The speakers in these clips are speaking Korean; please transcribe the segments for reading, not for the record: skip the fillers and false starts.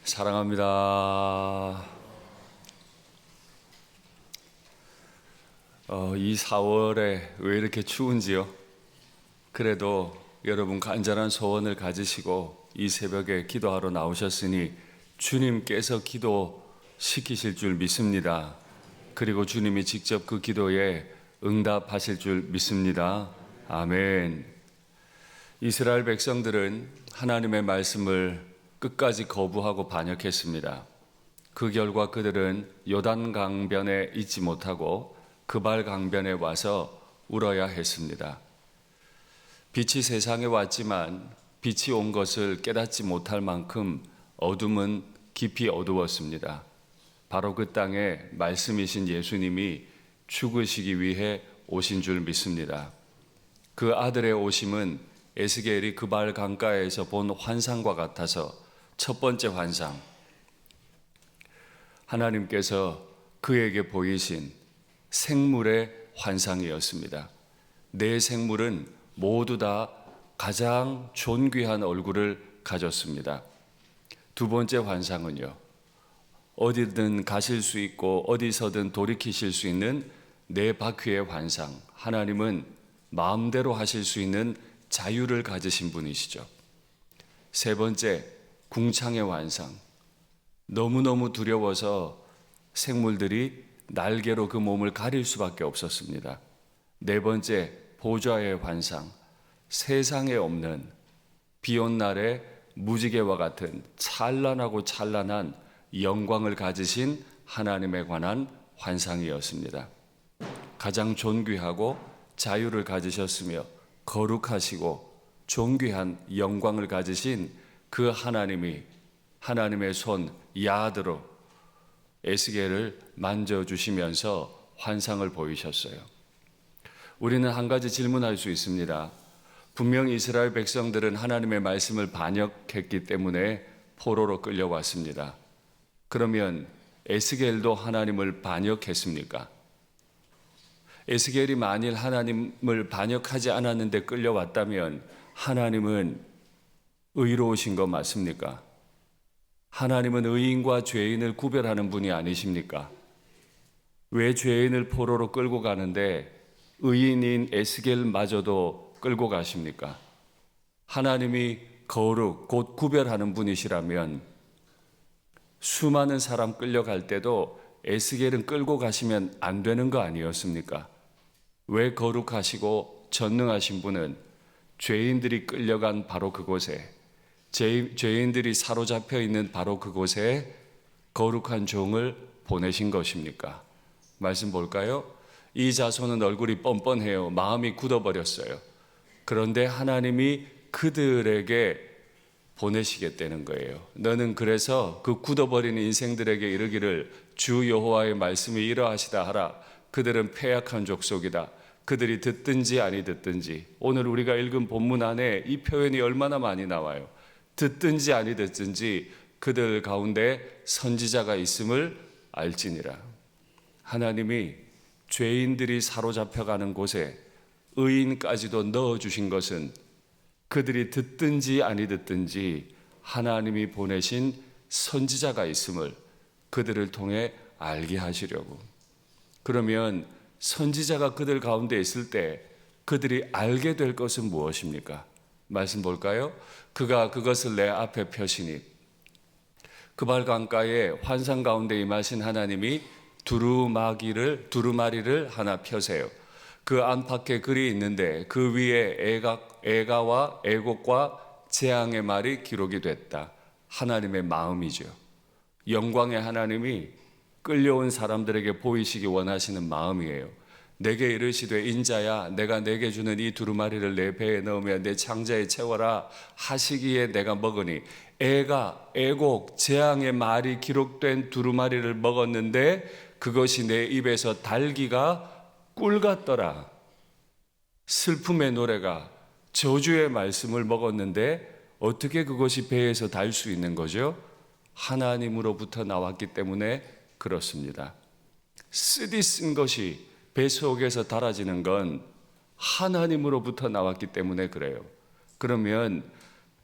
사랑합니다. 이 4월에 왜 이렇게 추운지요? 그래도 여러분 간절한 소원을 가지시고 이 새벽에 기도하러 나오셨으니 주님께서 기도시키실 줄 믿습니다. 그리고 주님이 직접 그 기도에 응답하실 줄 믿습니다. 아멘. 이스라엘 백성들은 하나님의 말씀을 끝까지 거부하고 반역했습니다. 그 결과 그들은 요단 강변에 있지 못하고 그발 강변에 와서 울어야 했습니다. 빛이 세상에 왔지만 빛이 온 것을 깨닫지 못할 만큼 어둠은 깊이 어두웠습니다. 바로 그 땅에 말씀이신 예수님이 죽으시기 위해 오신 줄 믿습니다. 그 아들의 오심은 에스겔이 그발 강가에서 본 환상과 같아서 첫 번째 환상, 하나님께서 그에게 보이신 생물의 환상이었습니다. 네 생물은 모두 다 가장 존귀한 얼굴을 가졌습니다. 두 번째 환상은요, 어디든 가실 수 있고 어디서든 돌이키실 수 있는 네 바퀴의 환상. 하나님은 마음대로 하실 수 있는 자유를 가지신 분이시죠. 세 번째, 궁창의 환상. 너무너무 두려워서 생물들이 날개로 그 몸을 가릴 수밖에 없었습니다. 네 번째, 보좌의 환상. 세상에 없는 비온 날의 무지개와 같은 찬란하고 찬란한 영광을 가지신 하나님에 관한 환상이었습니다. 가장 존귀하고 자유를 가지셨으며 거룩하시고 존귀한 영광을 가지신 그 하나님이 하나님의 손 야드로 에스겔을 만져주시면서 환상을 보이셨어요. 우리는 한 가지 질문할 수 있습니다. 분명 이스라엘 백성들은 하나님의 말씀을 반역했기 때문에 포로로 끌려왔습니다. 그러면 에스겔도 하나님을 반역했습니까? 에스겔이 만일 하나님을 반역하지 않았는데 끌려왔다면 하나님은 의로우신 거 맞습니까? 하나님은 의인과 죄인을 구별하는 분이 아니십니까? 왜 죄인을 포로로 끌고 가는데 의인인 에스겔마저도 끌고 가십니까? 하나님이 거룩 곧 구별하는 분이시라면 수많은 사람 끌려갈 때도 에스겔은 끌고 가시면 안 되는 거 아니었습니까? 왜 거룩하시고 전능하신 분은 죄인들이 끌려간 바로 그곳에, 죄인들이 사로잡혀 있는 바로 그곳에 거룩한 종을 보내신 것입니까? 말씀 볼까요? 이 자손은 얼굴이 뻔뻔해요. 마음이 굳어버렸어요. 그런데 하나님이 그들에게 보내시겠다는 거예요. 너는 그래서 그 굳어버린 인생들에게 이르기를 주 여호와의 말씀이 이러하시다 하라. 그들은 패약한 족속이다. 그들이 듣든지 아니 듣든지. 오늘 우리가 읽은 본문 안에 이 표현이 얼마나 많이 나와요. 듣든지 아니 듣든지 그들 가운데 선지자가 있음을 알지니라. 하나님이 죄인들이 사로잡혀가는 곳에 의인까지도 넣어주신 것은 그들이 듣든지 아니 듣든지 하나님이 보내신 선지자가 있음을 그들을 통해 알게 하시려고. 그러면 선지자가 그들 가운데 있을 때 그들이 알게 될 것은 무엇입니까? 말씀 볼까요? 그가 그것을 내 앞에 펴시니 그발 강가에 환상 가운데 임하신 하나님이 두루마리를 하나 펴세요. 그 안팎에 글이 있는데 그 위에 애가와 애곡과 재앙의 말이 기록이 됐다. 하나님의 마음이죠. 영광의 하나님이 끌려온 사람들에게 보이시기 원하시는 마음이에요. 내게 이르시되 인자야 내가 내게 주는 이 두루마리를 내 배에 넣으며 내 창자에 채워라 하시기에 내가 먹으니 애가 애곡 재앙의 말이 기록된 두루마리를 먹었는데 그것이 내 입에서 달기가 꿀 같더라. 슬픔의 노래가 저주의 말씀을 먹었는데 어떻게 그것이 배에서 달 수 있는 거죠? 하나님으로부터 나왔기 때문에 그렇습니다. 쓰디 쓴 것이 배 속에서 달아지는 건 하나님으로부터 나왔기 때문에 그래요. 그러면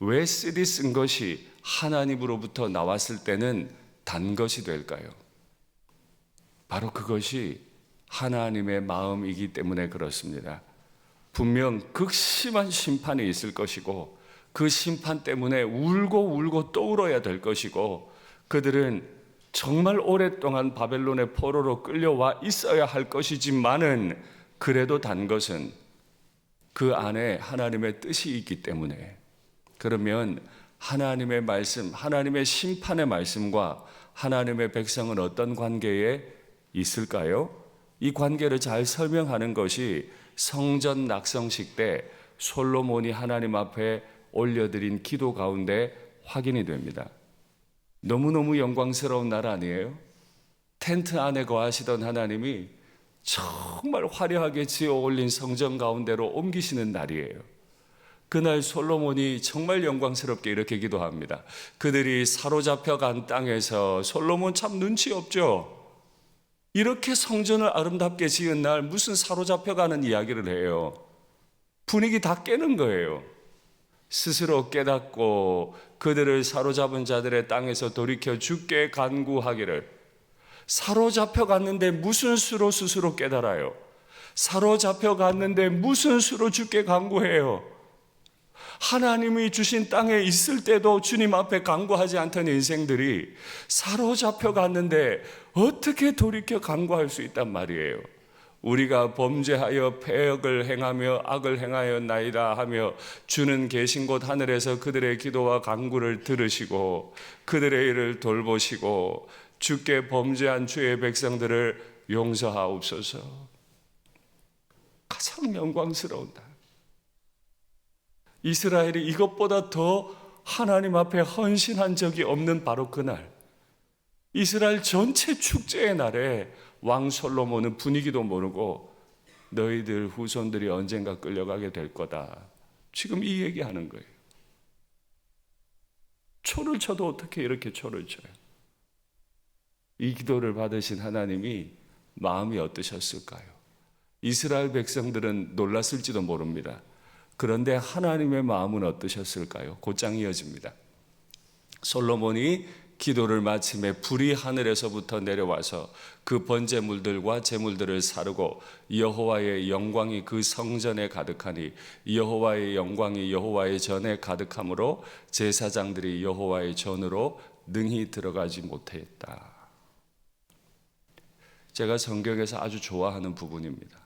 왜 쓰디 쓴 것이 하나님으로부터 나왔을 때는 단 것이 될까요? 바로 그것이 하나님의 마음이기 때문에 그렇습니다. 분명 극심한 심판이 있을 것이고 그 심판 때문에 울고 또 울어야 될 것이고 그들은 정말 오랫동안 바벨론의 포로로 끌려와 있어야 할 것이지만은 그래도 단 것은 그 안에 하나님의 뜻이 있기 때문에 그러면 하나님의 말씀, 하나님의 심판의 말씀과 하나님의 백성은 어떤 관계에 있을까요? 이 관계를 잘 설명하는 것이 성전 낙성식 때 솔로몬이 하나님 앞에 올려드린 기도 가운데 확인이 됩니다. 너무너무 영광스러운 날 아니에요? 텐트 안에 거하시던 하나님이 정말 화려하게 지어 올린 성전 가운데로 옮기시는 날이에요. 그날 솔로몬이 정말 영광스럽게 이렇게 기도합니다. 그들이 사로잡혀 간 땅에서 솔로몬 참 눈치 없죠? 이렇게 성전을 아름답게 지은 날 무슨 사로잡혀 가는 이야기를 해요. 분위기 다 깨는 거예요. 스스로 깨닫고 그들을 사로잡은 자들의 땅에서 돌이켜 주께 간구하기를. 사로잡혀 갔는데 무슨 수로 스스로 깨달아요? 사로잡혀 갔는데 무슨 수로 주께 간구해요? 하나님이 주신 땅에 있을 때도 주님 앞에 간구하지 않던 인생들이 사로잡혀 갔는데 어떻게 돌이켜 간구할 수 있단 말이에요. 우리가 범죄하여 패역을 행하며 악을 행하였나이다 하며 주는 계신 곳 하늘에서 그들의 기도와 간구를 들으시고 그들의 일을 돌보시고 주께 범죄한 주의 백성들을 용서하옵소서. 가장 영광스러운 날. 이스라엘이 이것보다 더 하나님 앞에 헌신한 적이 없는 바로 그날, 이스라엘 전체 축제의 날에 왕 솔로몬은 분위기도 모르고 너희들 후손들이 언젠가 끌려가게 될 거다. 지금 이 얘기하는 거예요. 초를 쳐도 어떻게 이렇게 초를 쳐요? 이 기도를 받으신 하나님이 마음이 어떠셨을까요? 이스라엘 백성들은 놀랐을지도 모릅니다. 그런데 하나님의 마음은 어떠셨을까요? 곧장 이어집니다. 솔로몬이 기도를 마침에 불이 하늘에서부터 내려와서 그 번제물들과 제물들을 사르고 여호와의 영광이 그 성전에 가득하니 여호와의 영광이 여호와의 전에 가득하므로 제사장들이 여호와의 전으로 능히 들어가지 못했다. 제가 성경에서 아주 좋아하는 부분입니다.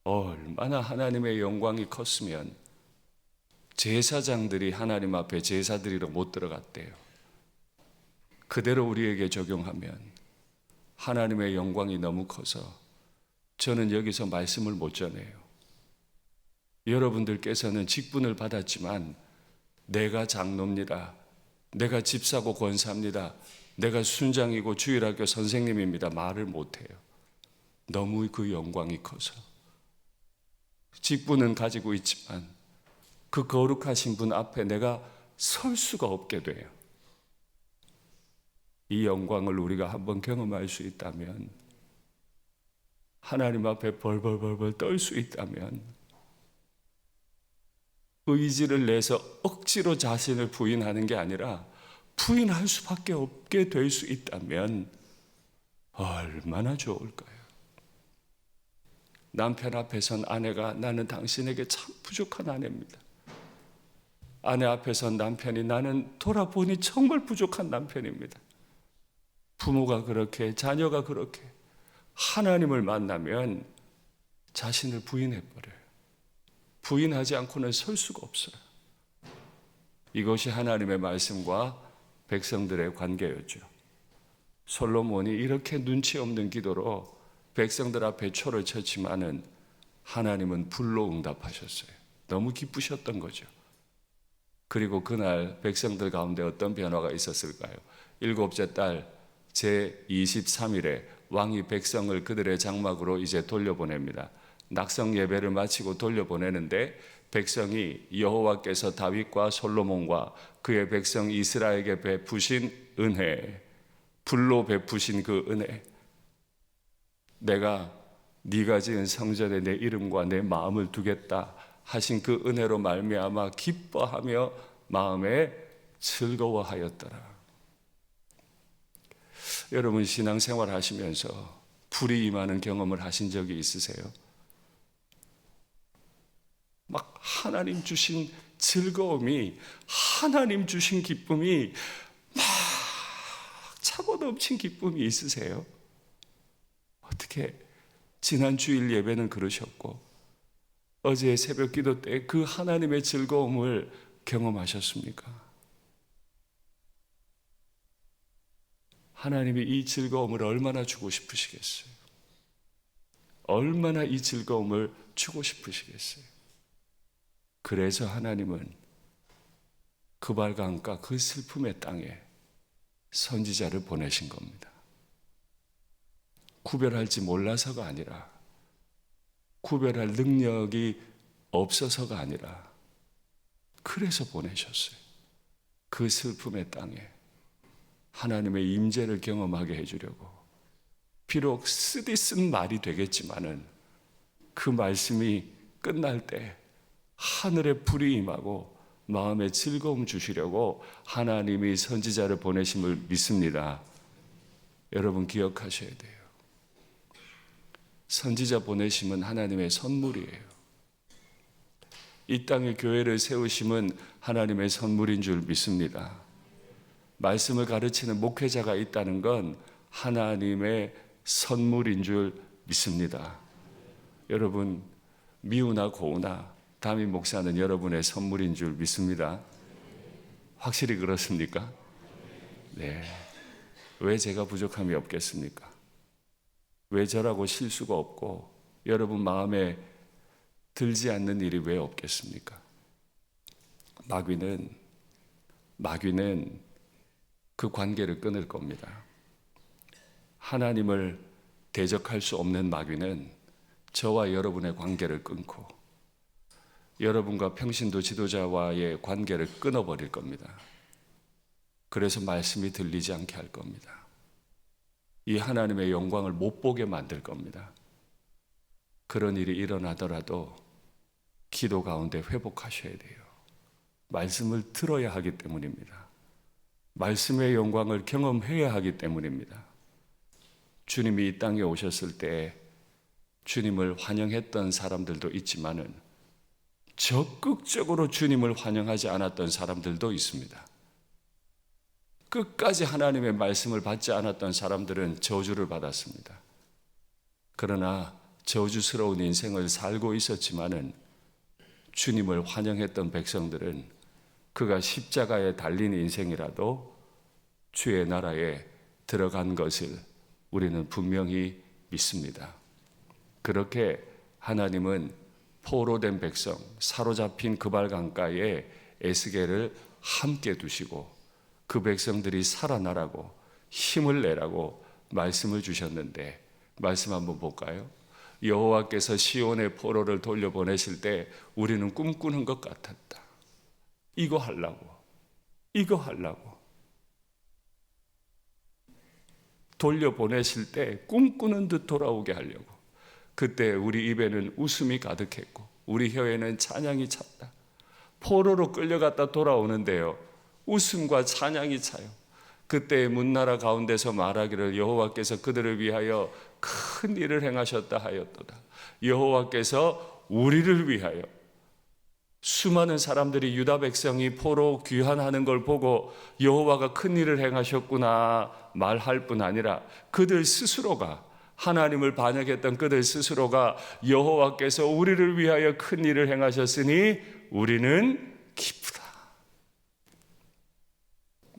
얼마나 하나님의 영광이 컸으면 제사장들이 하나님 앞에 제사드리러 못 들어갔대요. 그대로 우리에게 적용하면 하나님의 영광이 너무 커서 저는 여기서 말씀을 못 전해요. 여러분들께서는 직분을 받았지만 내가 장로입니다. 내가 집사고 권사입니다. 내가 순장이고 주일학교 선생님입니다. 말을 못해요. 너무 그 영광이 커서. 직분은 가지고 있지만 그 거룩하신 분 앞에 내가 설 수가 없게 돼요. 이 영광을 우리가 한번 경험할 수 있다면, 하나님 앞에 벌벌벌벌 떨 수 있다면, 의지를 내서 억지로 자신을 부인하는 게 아니라 부인할 수밖에 없게 될 수 있다면 얼마나 좋을까요? 남편 앞에선 아내가 나는 당신에게 참 부족한 아내입니다. 아내 앞에선 남편이 나는 돌아보니 정말 부족한 남편입니다. 부모가 그렇게, 자녀가 그렇게 하나님을 만나면 자신을 부인해버려요. 부인하지 않고는 설 수가 없어요. 이것이 하나님의 말씀과 백성들의 관계였죠. 솔로몬이 이렇게 눈치 없는 기도로 백성들 앞에 초를 쳤지만은 하나님은 불로 응답하셨어요. 너무 기쁘셨던 거죠. 그리고 그날 백성들 가운데 어떤 변화가 있었을까요? 7째 달 제23일에 왕이 백성을 그들의 장막으로 이제 돌려보냅니다. 낙성 예배를 마치고 돌려보내는데 백성이 여호와께서 다윗과 솔로몬과 그의 백성 이스라엘에게 베푸신 은혜, 불로 베푸신 그 은혜, 내가 네가 지은 성전에 내 이름과 내 마음을 두겠다 하신 그 은혜로 말미암아 기뻐하며 마음에 즐거워하였더라. 여러분 신앙생활 하시면서 불이 임하는 경험을 하신 적이 있으세요? 막 하나님 주신 즐거움이, 하나님 주신 기쁨이 막 차고 넘친 기쁨이 있으세요? 어떻게 지난 주일 예배는 그러셨고 어제 새벽 기도 때 그 하나님의 즐거움을 경험하셨습니까? 하나님이 이 즐거움을 얼마나 주고 싶으시겠어요? 얼마나 이 즐거움을 주고 싶으시겠어요? 그래서 하나님은 그발강가 그 슬픔의 땅에 선지자를 보내신 겁니다. 구별할지 몰라서가 아니라, 구별할 능력이 없어서가 아니라, 그래서 보내셨어요. 그 슬픔의 땅에 하나님의 임재를 경험하게 해주려고. 비록 쓰디쓴 말이 되겠지만은 그 말씀이 끝날 때 하늘에 불이 임하고 마음에 즐거움 주시려고 하나님이 선지자를 보내심을 믿습니다. 여러분 기억하셔야 돼요. 선지자 보내심은 하나님의 선물이에요. 이 땅에 교회를 세우심은 하나님의 선물인 줄 믿습니다. 말씀을 가르치는 목회자가 있다는 건 하나님의 선물인 줄 믿습니다. 여러분 미우나 고우나 담임 목사는 여러분의 선물인 줄 믿습니다. 확실히 그렇습니까? 네. 왜 제가 부족함이 없겠습니까? 왜 저라고 실수가 없고 여러분 마음에 들지 않는 일이 왜 없겠습니까? 마귀는 그 관계를 끊을 겁니다. 하나님을 대적할 수 없는 마귀는 저와 여러분의 관계를 끊고 여러분과 평신도 지도자와의 관계를 끊어버릴 겁니다. 그래서 말씀이 들리지 않게 할 겁니다. 이 하나님의 영광을 못 보게 만들 겁니다. 그런 일이 일어나더라도 기도 가운데 회복하셔야 돼요. 말씀을 들어야 하기 때문입니다. 말씀의 영광을 경험해야 하기 때문입니다. 주님이 이 땅에 오셨을 때 주님을 환영했던 사람들도 있지만은 적극적으로 주님을 환영하지 않았던 사람들도 있습니다. 끝까지 하나님의 말씀을 받지 않았던 사람들은 저주를 받았습니다. 그러나 저주스러운 인생을 살고 있었지만은 주님을 환영했던 백성들은 그가 십자가에 달린 인생이라도 주의 나라에 들어간 것을 우리는 분명히 믿습니다. 그렇게 하나님은 포로된 백성, 사로잡힌 그발강가에 에스겔을 함께 두시고 그 백성들이 살아나라고 힘을 내라고 말씀을 주셨는데 말씀 한번 볼까요? 여호와께서 시온의 포로를 돌려보내실 때 우리는 꿈꾸는 것 같았다. 이거 하려고 돌려보내실 때 꿈꾸는 듯 돌아오게 하려고. 그때 우리 입에는 웃음이 가득했고 우리 혀에는 찬양이 찼다. 포로로 끌려갔다 돌아오는데요, 웃음과 찬양이 차요. 그때 문나라 가운데서 말하기를 여호와께서 그들을 위하여 큰 일을 행하셨다 하였도다. 여호와께서 우리를 위하여, 수많은 사람들이 유다 백성이 포로 귀환하는 걸 보고 여호와가 큰 일을 행하셨구나 말할 뿐 아니라 그들 스스로가, 하나님을 반역했던 그들 스스로가 여호와께서 우리를 위하여 큰 일을 행하셨으니 우리는 기쁘다.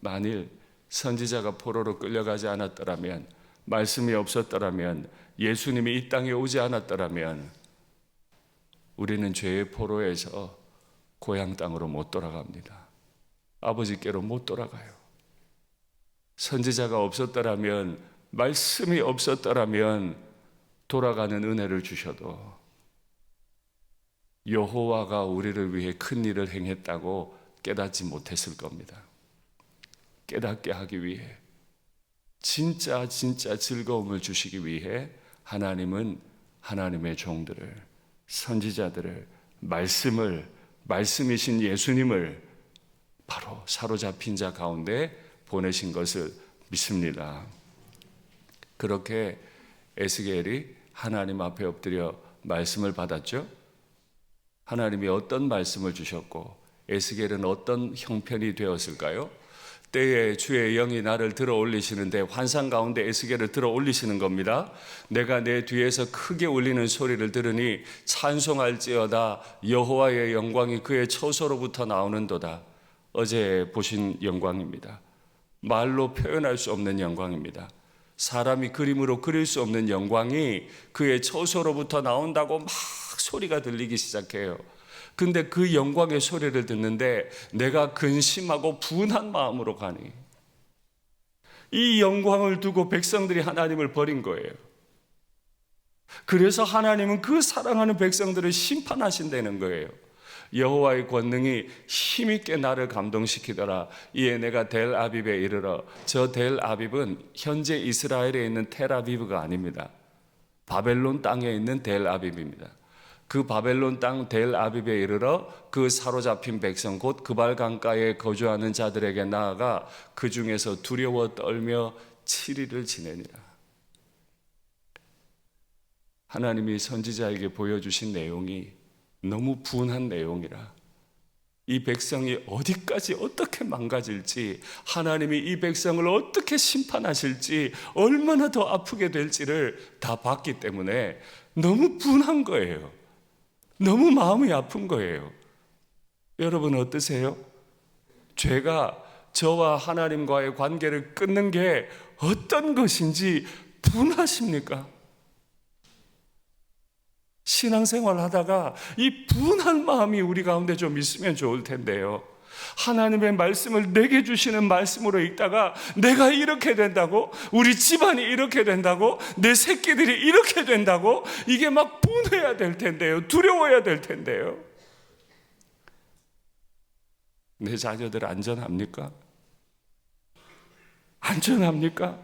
만일 선지자가 포로로 끌려가지 않았더라면, 말씀이 없었더라면, 예수님이 이 땅에 오지 않았더라면 우리는 죄의 포로에서 고향 땅으로 못 돌아갑니다. 아버지께로 못 돌아가요. 선지자가 없었더라면, 말씀이 없었더라면 돌아가는 은혜를 주셔도 여호와가 우리를 위해 큰 일을 행했다고 깨닫지 못했을 겁니다. 깨닫게 하기 위해, 진짜 즐거움을 주시기 위해 하나님은 하나님의 종들을, 선지자들을, 말씀이신 예수님을 바로 사로잡힌 자 가운데 보내신 것을 믿습니다. 그렇게 에스겔이 하나님 앞에 엎드려 말씀을 받았죠. 하나님이 어떤 말씀을 주셨고 에스겔은 어떤 형편이 되었을까요? 때에 주의 영이 나를 들어 올리시는데 환상 가운데 에스겔을 들어 올리시는 겁니다. 내가 내 뒤에서 크게 울리는 소리를 들으니 찬송할지어다 여호와의 영광이 그의 처소로부터 나오는도다. 어제 보신 영광입니다. 말로 표현할 수 없는 영광입니다. 사람이 그림으로 그릴 수 없는 영광이 그의 처소로부터 나온다고 막 소리가 들리기 시작해요. 근데 그 영광의 소리를 듣는데 내가 근심하고 분한 마음으로 가니, 이 영광을 두고 백성들이 하나님을 버린 거예요. 그래서 하나님은 그 사랑하는 백성들을 심판하신다는 거예요. 여호와의 권능이 힘있게 나를 감동시키더라. 이에 내가 델 아비브에 이르러, 저 델 아비브는 현재 이스라엘에 있는 텔 아비브가 아닙니다. 바벨론 땅에 있는 델 아비브입니다. 그 바벨론 땅 델 아비브에 이르러 그 사로잡힌 백성 곧 그발 강가에 거주하는 자들에게 나아가 그 중에서 두려워 떨며 7일을 지내니라. 하나님이 선지자에게 보여주신 내용이 너무 분한 내용이라 이 백성이 어디까지 어떻게 망가질지, 하나님이 이 백성을 어떻게 심판하실지, 얼마나 더 아프게 될지를 다 봤기 때문에 너무 분한 거예요. 너무 마음이 아픈 거예요. 여러분 어떠세요? 죄가 저와 하나님과의 관계를 끊는 게 어떤 것인지 분하십니까? 신앙생활 하다가 이 분한 마음이 우리 가운데 좀 있으면 좋을 텐데요. 하나님의 말씀을 내게 주시는 말씀으로 읽다가 내가 이렇게 된다고, 우리 집안이 이렇게 된다고, 내 새끼들이 이렇게 된다고, 이게 막 분해야 될 텐데요. 두려워야 될 텐데요. 내 자녀들 안전합니까? 안전합니까?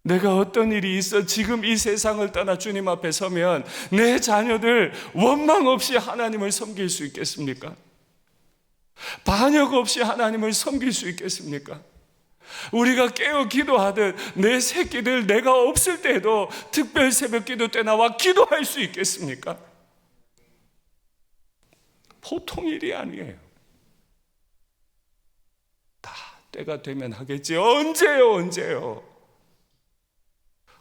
내가 어떤 일이 있어 지금 이 세상을 떠나 주님 앞에 서면 내 자녀들 원망 없이 하나님을 섬길 수 있겠습니까? 반역 없이 하나님을 섬길 수 있겠습니까? 우리가 깨어 기도하듯 내 새끼들 내가 없을 때도 특별 새벽 기도 때 나와 기도할 수 있겠습니까? 보통 일이 아니에요. 다 때가 되면 하겠지. 언제요?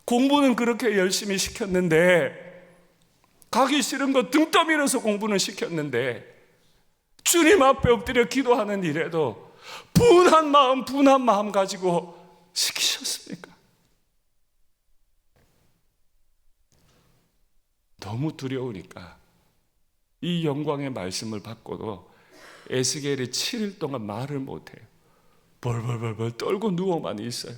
공부는 그렇게 열심히 시켰는데, 가기 싫은 거 등 떠밀어서 공부는 시켰는데, 주님 앞에 엎드려 기도하는 일에도 분한 마음 가지고 시키셨습니까? 너무 두려우니까 이 영광의 말씀을 받고도 에스겔이 7일 동안 말을 못해요. 벌벌벌 떨고 누워만 있어요.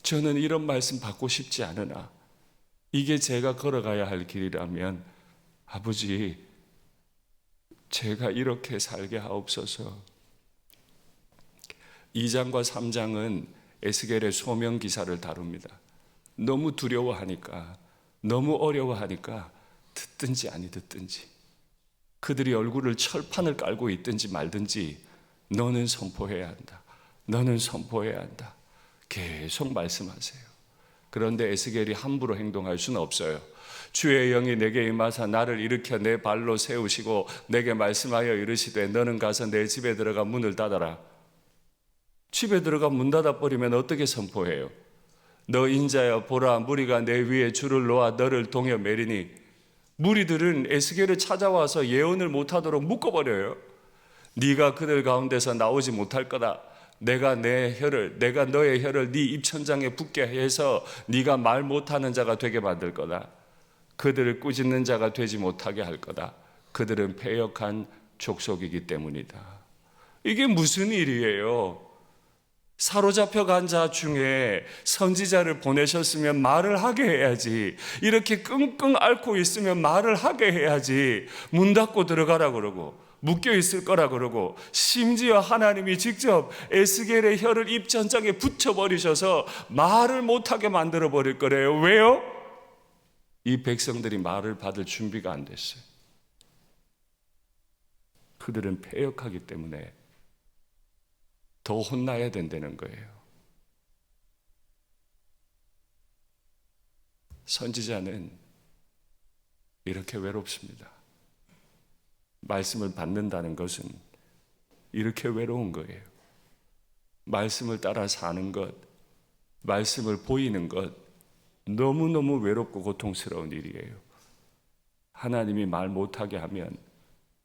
저는 이런 말씀 받고 싶지 않으나 이게 제가 걸어가야 할 길이라면, 아버지 제가 이렇게 살게 하옵소서. 2장과 3장은 에스겔의 소명 기사를 다룹니다. 너무 두려워하니까, 너무 어려워하니까 듣든지 아니 듣든지, 그들이 얼굴을 철판을 깔고 있든지 말든지 너는 선포해야 한다. 너는 선포해야 한다. 계속 말씀하세요. 그런데 에스겔이 함부로 행동할 수는 없어요. 주의 영이 내게 임하사 나를 일으켜 내 발로 세우시고 내게 말씀하여 이르시되 너는 가서 내 집에 들어가 문을 닫아라. 집에 들어가 문 닫아버리면 어떻게 선포해요? 너 인자여 보라, 무리가 내 위에 줄을 놓아 너를 동여 매리니. 무리들은 에스겔을 찾아와서 예언을 못하도록 묶어버려요. 네가 그들 가운데서 나오지 못할 거다. 내가 너의 혀를 네 입천장에 붙게 해서 네가 말 못하는 자가 되게 만들 거다. 그들을 꾸짖는 자가 되지 못하게 할 거다. 그들은 패역한 족속이기 때문이다. 이게 무슨 일이에요? 사로잡혀 간 자 중에 선지자를 보내셨으면 말을 하게 해야지. 이렇게 끙끙 앓고 있으면 말을 하게 해야지. 문 닫고 들어가라 그러고 묶여 있을 거라 그러고, 심지어 하나님이 직접 에스겔의 혀를 입천장에 붙여버리셔서 말을 못하게 만들어 버릴 거래요. 왜요? 이 백성들이 말을 받을 준비가 안 됐어요. 그들은 패역하기 때문에 더 혼나야 된다는 거예요. 선지자는 이렇게 외롭습니다. 말씀을 받는다는 것은 이렇게 외로운 거예요. 말씀을 따라 사는 것, 말씀을 보이는 것, 너무너무 외롭고 고통스러운 일이에요. 하나님이 말 못하게 하면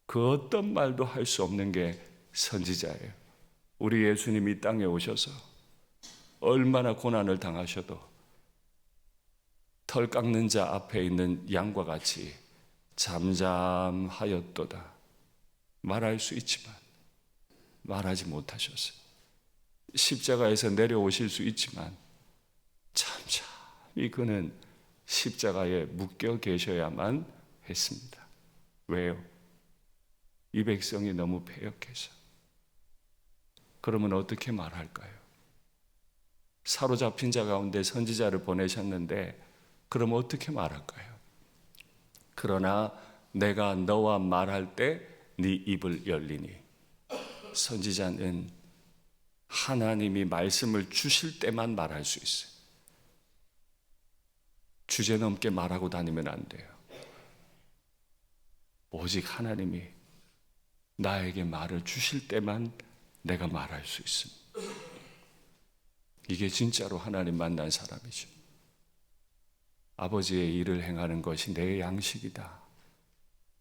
그 어떤 말도 할 수 없는 게 선지자예요. 우리 예수님이 땅에 오셔서 얼마나 고난을 당하셔도 털 깎는 자 앞에 있는 양과 같이 잠잠하였도다. 말할 수 있지만 말하지 못하셨어요. 십자가에서 내려오실 수 있지만 잠잠히 그는 십자가에 묶여 계셔야만 했습니다. 왜요? 이 백성이 너무 패역해서. 그러면 어떻게 말할까요? 사로잡힌 자 가운데 선지자를 보내셨는데 그럼 어떻게 말할까요? 그러나 내가 너와 말할 때 네 입을 열리니. 선지자는 하나님이 말씀을 주실 때만 말할 수 있어요. 주제넘게 말하고 다니면 안 돼요. 오직 하나님이 나에게 말을 주실 때만 내가 말할 수 있습니다. 이게 진짜로 하나님 만난 사람이죠. 아버지의 일을 행하는 것이 내 양식이다.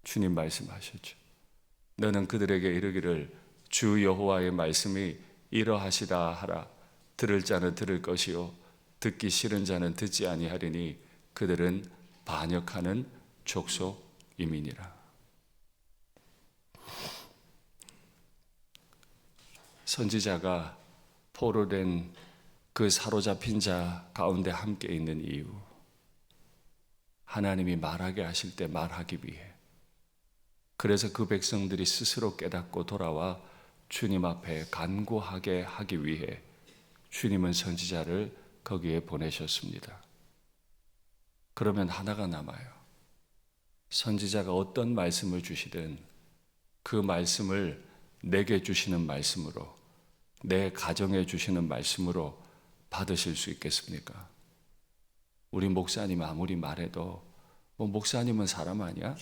주님 말씀하셨죠. 너는 그들에게 이르기를 주 여호와의 말씀이 이러하시다 하라. 들을 자는 들을 것이요 듣기 싫은 자는 듣지 아니하리니 그들은 반역하는 족속임이니라. 선지자가 포로된 그 사로잡힌 자 가운데 함께 있는 이유, 하나님이 말하게 하실 때 말하기 위해. 그래서 그 백성들이 스스로 깨닫고 돌아와 주님 앞에 간구하게 하기 위해 주님은 선지자를 거기에 보내셨습니다. 그러면 하나가 남아요. 선지자가 어떤 말씀을 주시든 그 말씀을 내게 주시는 말씀으로, 내 가정에 주시는 말씀으로 받으실 수 있겠습니까? 우리 목사님 아무리 말해도 목사님은 사람 아니야?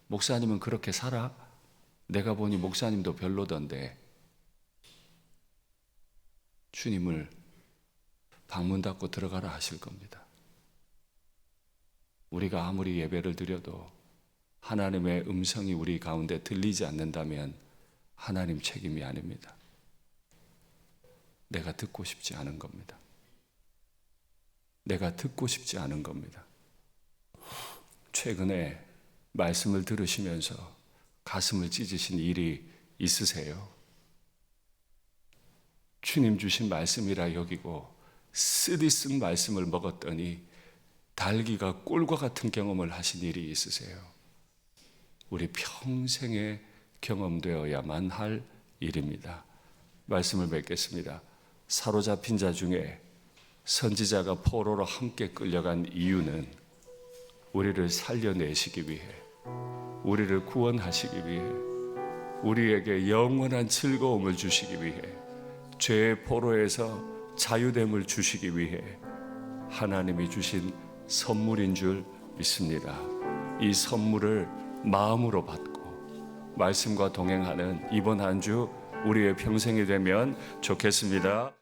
목사님은 그렇게 살아? 내가 보니 목사님도 별로던데. 주님을 방문 닫고 들어가라 하실 겁니다. 우리가 아무리 예배를 드려도 하나님의 음성이 우리 가운데 들리지 않는다면 하나님 책임이 아닙니다. 내가 듣고 싶지 않은 겁니다. 내가 듣고 싶지 않은 겁니다. 최근에 말씀을 들으시면서 가슴을 찢으신 일이 있으세요? 주님 주신 말씀이라 여기고 쓰디 쓴 말씀을 먹었더니 달기가 꿀과 같은 경험을 하신 일이 있으세요? 우리 평생에 경험되어야만 할 일입니다. 말씀을 맺겠습니다. 사로잡힌 자 중에 선지자가 포로로 함께 끌려간 이유는 우리를 살려내시기 위해, 우리를 구원하시기 위해, 우리에게 영원한 즐거움을 주시기 위해, 죄의 포로에서 자유됨을 주시기 위해 하나님이 주신 선물인 줄 믿습니다. 이 선물을 마음으로 받고 말씀과 동행하는 이번 한 주 우리의 평생이 되면 좋겠습니다.